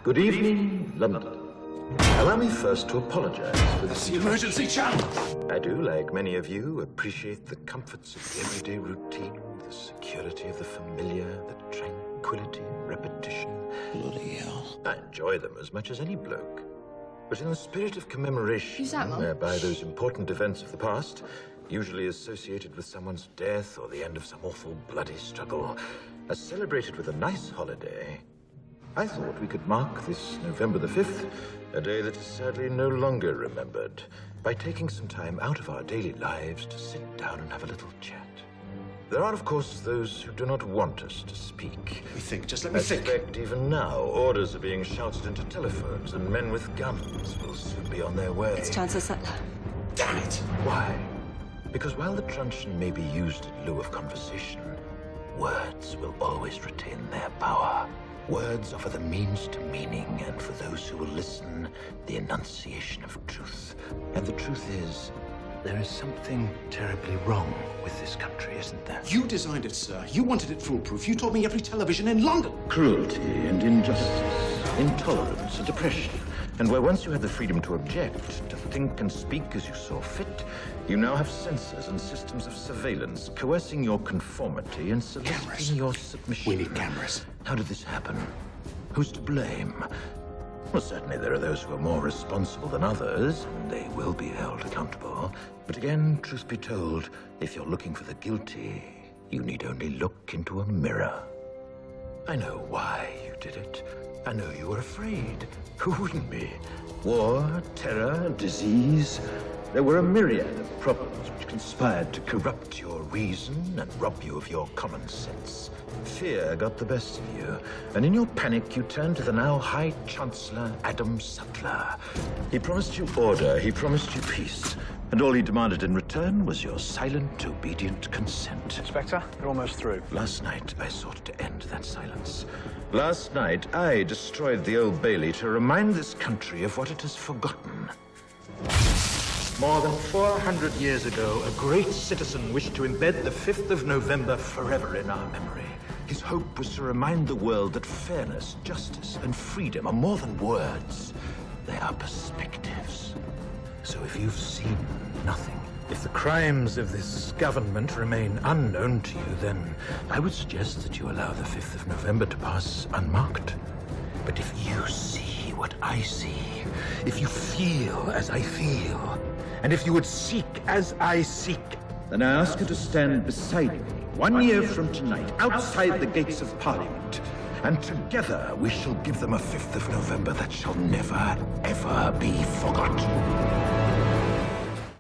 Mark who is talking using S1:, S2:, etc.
S1: Good evening, London. Allow me first to apologize for
S2: That's the emergency channel.
S1: I do, like many of you, appreciate the comforts of the everyday routine, the security of the familiar, the tranquility and repetition.
S2: Bloody hell.
S1: I enjoy them as much as any bloke. But in the spirit of commemoration,
S3: Who's that, Mum?
S1: whereby those important events of the past, usually associated with someone's death or the end of some awful bloody struggle, are celebrated with a nice holiday, I thought we could mark this November the 5th, a day that is sadly no longer remembered, by taking some time out of our daily lives to sit down and have a little chat. There are, of course, those who do not want us to speak.
S2: Let me think, just let
S1: I
S2: me think.
S1: suspect even now, orders are being shouted into telephones and men with guns will soon be on their way.
S3: It's Chancellor Sutler.
S2: Damn it.
S1: Why? Because while the truncheon may be used in lieu of conversation, words will always retain their power. Words offer the means to meaning, and for those who will listen, the enunciation of truth. And the truth is, there is something terribly wrong with this country, isn't there?
S2: You designed it, sir. You wanted it foolproof. You told me every television in London.
S1: Cruelty and injustice, intolerance and oppression. And where once you had the freedom to object, to think and speak as you saw fit, you now have censors and systems of surveillance coercing your conformity and soliciting your submission.
S2: We need cameras.
S1: How did this happen? Who's to blame? Well, certainly there are those who are more responsible than others, and they will be held accountable. But again, truth be told, if you're looking for the guilty, you need only look into a mirror. I know why you did it. I know you were afraid. Who wouldn't be? War, terror, disease. There were a myriad of problems which conspired to corrupt your reason and rob you of your common sense. Fear got the best of you, and in your panic you turned to the now High Chancellor Adam Sutler. He promised you order, he promised you peace, and all he demanded in return was your silent, obedient consent.
S4: Inspector, you're almost through.
S1: Last night, I sought to end that silence. Last night, I destroyed the Old Bailey to remind this country of what it has forgotten. More than 400 years ago, a great citizen wished to embed the 5th of November forever in our memory. His hope was to remind the world that fairness, justice, and freedom are more than words. They are perspectives. So if you've seen nothing, if the crimes of this government remain unknown to you, then I would suggest that you allow the 5th of November to pass unmarked. But if you see what I see, if you feel as I feel, and if you would seek as I seek, then I ask you to stand beside me 1 year from tonight, outside the gates of Parliament, and together we shall give them a 5th of November that shall never, ever be forgotten.